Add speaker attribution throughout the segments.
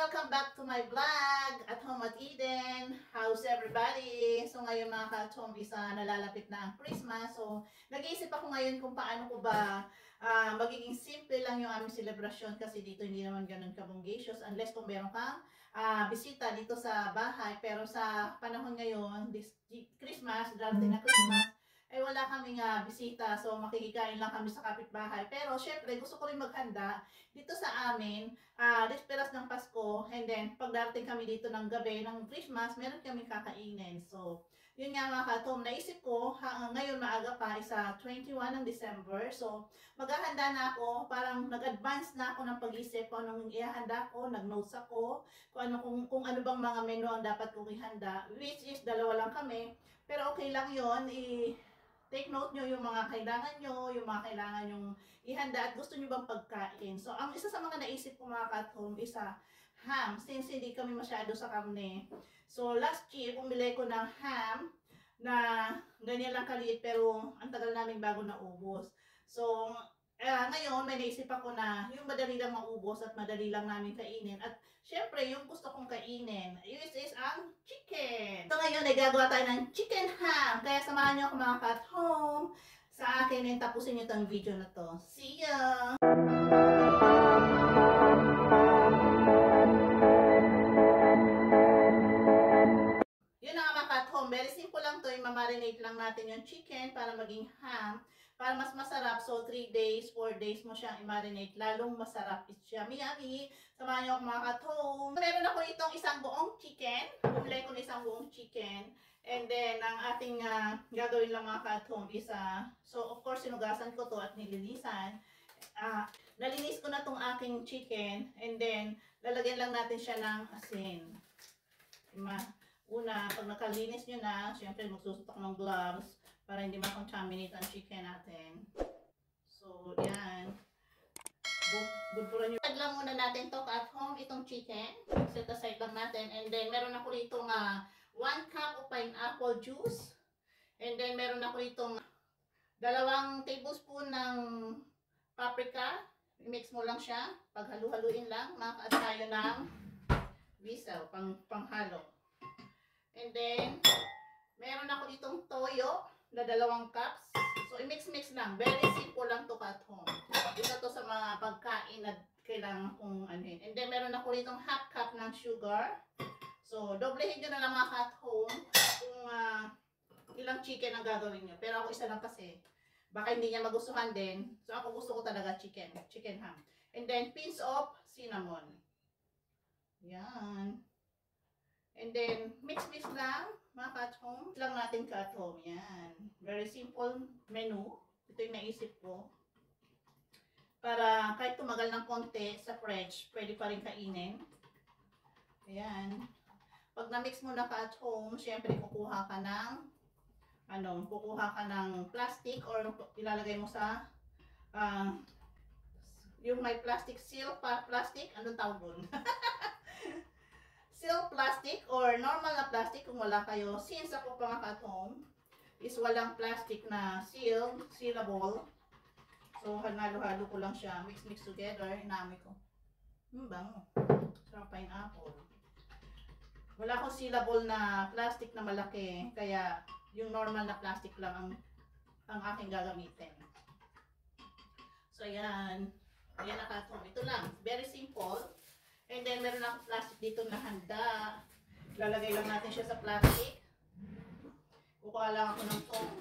Speaker 1: welcome back to my vlog at home at Eden. How's everybody? So ngayon mga ka-home, nalalapit na ang Christmas. So nag-iisip ako ngayon kung paano ko ba magiging simple lang yung aming celebration kasi dito hindi naman ganun kabunggisious unless kung meron kang bisita dito sa bahay. Pero sa panahon ngayon, this Christmas, darating na Christmas, ay wala kaming bisita. So makikikain lang kami sa kapitbahay. Pero syempre gusto ko rin maghanda dito sa amin. Desperas ng Pasko, and then pagdating kami dito ng gabi ng Christmas, meron kami kakainin. So, yun nga mga ka-home, naisip ko, ngayon maaga pa, isa 21 ng December. So, maghahanda na ako, parang nag-advance na ako ng pag-isip kung anong ihanda ko, nag-notes ako, kung ano bang mga menu ang dapat kong ihanda, which is dalawa lang kami. Pero okay lang yun, take note nyo yung mga kailangan nyo, yung mga kailangan yung ihanda at gusto nyo bang pagkain. So, ang isa sa mga naisip ko mga ka-home, ham. Since hindi kami masyado sa karne. So, last year, bumili ko ng ham na ganyan lang kaliit pero ang tagal namin bago naubos. So, ngayon, may naisip ako na yung madali lang maubos at madali lang namin kainin. At syempre, yung gusto kong kainin, is ang chicken. So ngayon, ay gagawa tayo ng chicken ham. Kaya samahan niyo ako mga ka-home sa akin and tapusin niyo itong video na to. See ya! Yun na mga ka-home. Very simple lang to. Mamarinate lang natin yung chicken para maging ham. Para mas masarap, so 3 days, 4 days mo siyang i-marinate, lalong masarap. It's yummy, yummy. Samahan niyo ako mga ka-home. Meron ako itong isang buong chicken. Bumili ko ng isang buong chicken. And then, ang ating gagawin lang mga ka-home is, so of course, sinugasan ko to at nilinisan. Nalinis ko na tong aking chicken. And then, lalagyan lang natin siya ng asin. Una, pag nakalinis nyo na, syempre magsusutok ng gloves para hindi ma-contaminate ang chicken natin. So, yan. Budpuran nyo. Tag lang muna natin to at home, itong chicken. Set aside lang natin. And then, meron ako rito 1 cup of pineapple juice. And then, meron ako rito 2 tablespoon ng paprika. I-mix mo lang siya. Paghalu-haluin lang, makaat tayo ng bisaw, panghalo. And then, meron ako ditong toyo na 2 cups. So, i-mix-mix lang. Very simple lang to at home. Ito to sa mga pagkain na kailangan kong anuhin. And then, meron ako ditong 1/2 cup ng sugar. So, doblehin nyo na lang mga at home kung ilang chicken ang gagawin nyo. Pero ako isa lang kasi. Baka hindi niya magustuhan din. So, ako gusto ko talaga chicken ham. And then, pinch of cinnamon. Yan. And then, mix-mix lang, mga ka-home. Lang natin ka-home. Yan. Very simple menu. Ito yung naisip ko. Para kahit tumagal ng konti sa fridge, pwede pa rin kainin. Ayan. Pag na-mix mo na ka-home, syempre kukuha ka ng plastic or ilalagay mo sa yung may plastic seal, plastic, anong tawag doon? Seal plastic or normal na plastic kung wala kayo. Since ako pa mga ka-home is walang plastic na sealable. So, halo-halo ko lang siya. Mix together. Inami ko. Bango. Sarap pineapple. Wala akong sealable na plastic na malaki. Kaya, yung normal na plastic lang ang aking gagamitin. So, yan. Ayan na ka-home. Ito lang. Very simple. And then, meron akong plastic dito na handa. Lalagay lang natin siya sa plastic. Kukuha lang ako ng foam.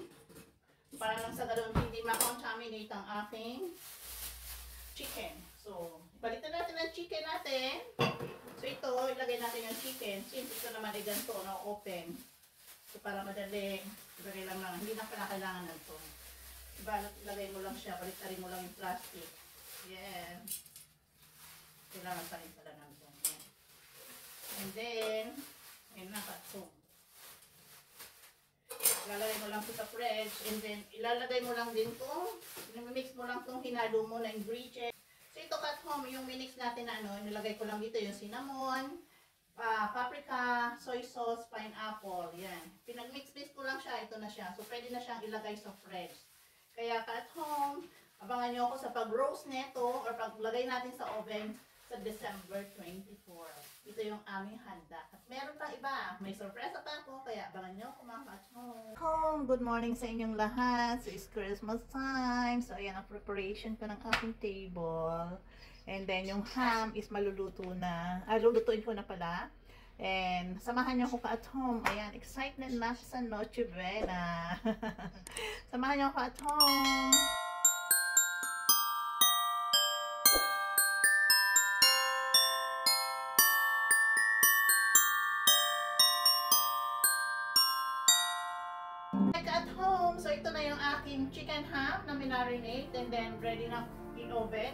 Speaker 1: Para lang sa ganoon hindi ma-contaminate ang aking chicken. So, balitan natin ang chicken natin. So, ito, ilagay natin yung chicken. Since ito naman ay ganito, na-open. So, para madali, ilagay lang lang. Hindi na pala kailangan ng foam. Ilagay mo lang siya, balitarin mo lang yung plastic. Yeah. Kailangan pa rin pala ng foam. And then, ayun na, ka-home. Ilalagay mo lang ito sa fridge. And then, ilalagay mo lang din itong, mix mo lang itong hinalo mo na ingredients. So, ito ka-home, yung minix natin na nilagay ko lang dito yung cinnamon, paprika, soy sauce, pineapple. Yan. Pinag-mix-mix ko lang siya. Ito na siya. So, pwede na siyang ilagay sa fridge. Kaya ka-home, abangan nyo ako sa pag-roast neto or paglagay natin sa oven sa December 24. Ito yung aming handa. At meron pang iba. May sorpresa pa ako, kaya abangan nyo kung mga home. Good morning sa inyong lahat. So, it's Christmas time. So, ayan ang preparation ko ng aking table. And then, yung ham is maluluto na. Lulutuin ko na pala. And samahan niyo ako ka at home. Ayan, excited na sa Noche Buena. Samahan niyo ako at home. At home, so ito na yung aking chicken ham na minarinate and then ready na in oven.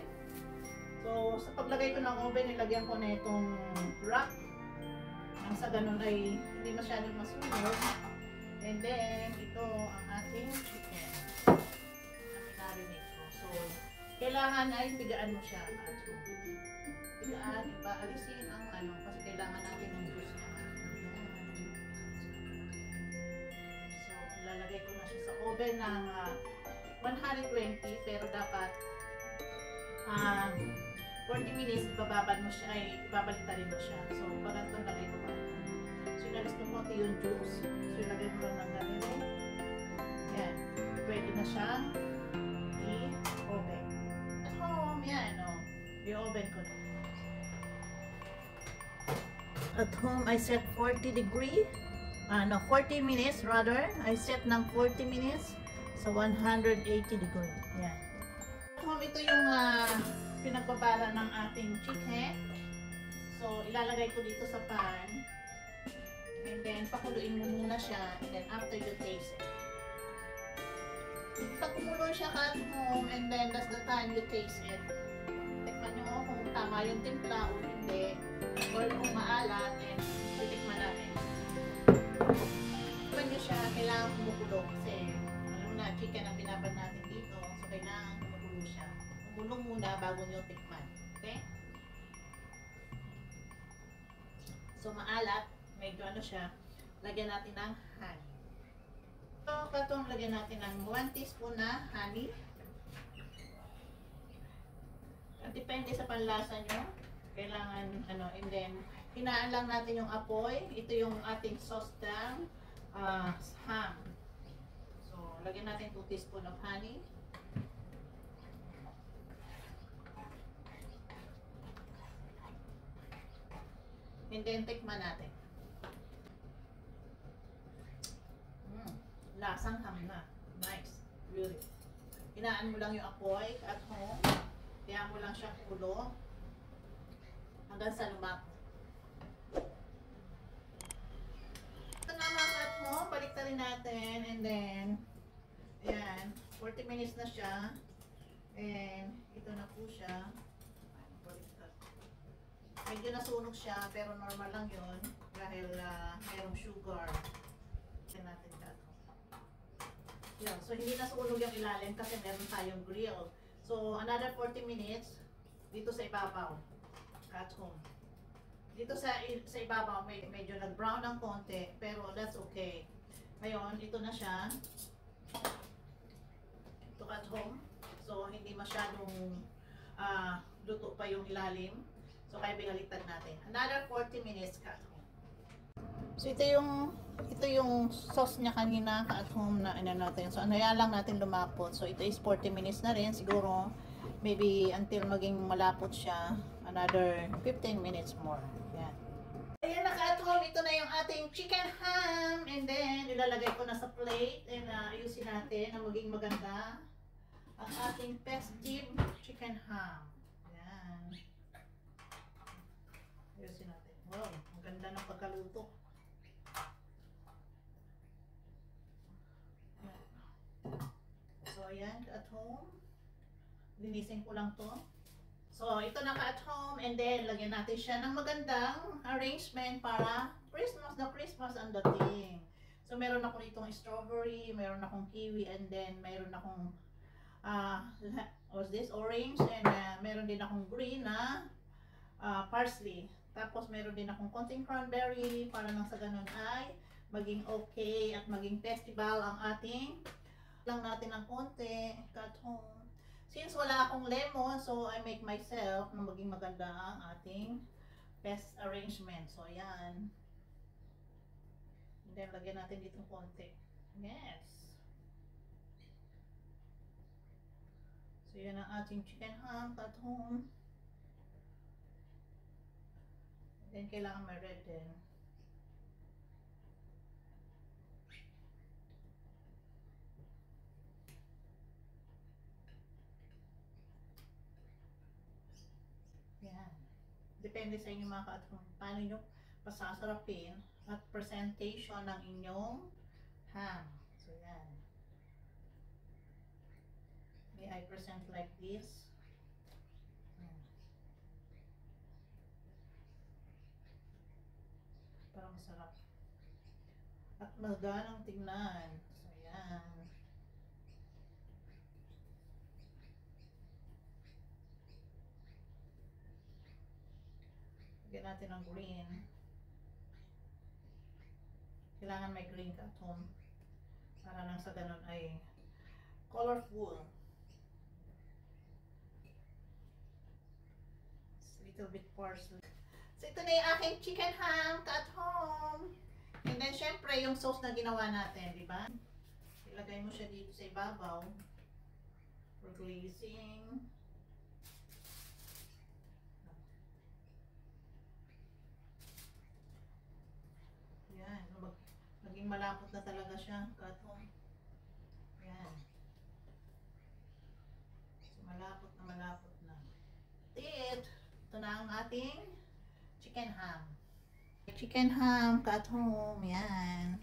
Speaker 1: So sa paglagay ko ng oven, nilagyan ko na itong wrap. Ang sa ganun ay hindi masyadong masunog. And then ito ang ating chicken na minarinate ko. So kailangan ay bigaan mo siya at home. Bigaan, ipaalisin ang ano kasi kailangan natin ng juice niya. Lalagay ko na siya sa oven ng 120 pero dapat 40 minutes ibababad mo siya ay ibabalik-tarin mo siya. So pag ito lagay ko pa. So inalis ko konti yung juice. So ilagay mo lang ng ganito. Yan. Pwede na siyang i-oven. At home, yan o. I-oven ko na. At home, I set 40 degree. 40 minutes rather. I set ng 40 minutes sa 180 degree. Yan. Ito yung pinagbabala ng ating chicken. So, ilalagay ko dito sa pan. And then, pakuluin mo muna siya. And then, after you taste it. Pag kumulo siya at home, and then, that's the time you taste it. Tikman nyo kung tama yung timpla o hindi. Or kung maalat, and titikman natin. Kung nyo siya, kailangan kumukulo kasi alam na, chicken ang binabad natin dito. So, kailangan kumukulo siya. Kumulo muna bago nyo tikman. Okay? So, maalat. Medyo ano siya. Lagyan natin ng honey. So, katong lagyan natin ng 1 teaspoon na honey. At depende sa panlasa nyo. Kailangan, and then, hinaan lang natin yung apoy. Ito yung ating sauce ng ham. So, lagyan natin 2 teaspoon of honey. And then, tikman natin. Lasang ham na. Nice. Really. Hinaan mo lang yung apoy at home. Kaya mo lang siya kulo. Hanggang sa lumako. Ito na mga kat mo, baliktarin natin, and then, ayan, 40 minutes na siya, and ito na po siya, baliktad. Medyo nasunog siya, pero normal lang yun, dahil mayroong sugar. Ito natin ito. Yan, so hindi nasunog yung ilalim kasi meron tayong grill. So, another 40 minutes, dito sa ibabaw. At home. Dito sa ibabaw, medyo nag-brown ng konti, pero that's okay. Ngayon, ito na siya. Ito at home. So, hindi masyadong luto pa yung ilalim. So, kaya binaliktad natin. Another 40 minutes at home. So, ito yung sauce niya kanina at home na natin. So, yan lang natin lumapot. So, ito is 40 minutes na rin. Siguro, maybe until maging malapot siya. Another 15 minutes more. Yan. Ayan na ka at home. Ito na yung ating chicken ham. And then, ilalagay ko na sa plate. And ayusin natin na maging maganda ang ating festive chicken ham. Yan. Ayusin natin. Wow, ang ganda ng pagkaluto. Yan. So, ayan at home. Linisin ko lang to. So, ito na ka at home, and then lagyan natin siya ng magandang arrangement para Christmas na Christmas ang dating. So, meron ako ditong strawberry, meron akong kiwi, and then meron akong what's this? Orange, and meron din akong green na parsley. Tapos, meron din akong konting cranberry para nang sa ganun ay maging okay at maging festival ang ating lang natin ng konti, ka at home. Since wala akong lemon, so I make myself na maging maganda ang ating best arrangement. So, ayan. And then, lagyan natin dito konti. Yes. So, yan ang ating chicken ham at home. And then, kailangan may red din. Yan. Depende sa inyo mga ka-at-home. Paano nyo pasasarapin at presentation ng inyong ham. So, yan. May I present like this. Yan. Para masarap. At maganang tingnan. So, yan. Lagyan natin ng green. Kailangan may green ka at home. Para nang sa ganun ay colorful. It's a little bit parsley. So ito na yung aking chicken ham at home. And then syempre yung sauce na ginawa natin, di ba? Ilagay mo siya dito sa ibabaw for glazing. Yan, maging malapot na talaga siya at home. Yan. So malapot na. Ito na ang ating chicken ham. Chicken ham at home. Yan.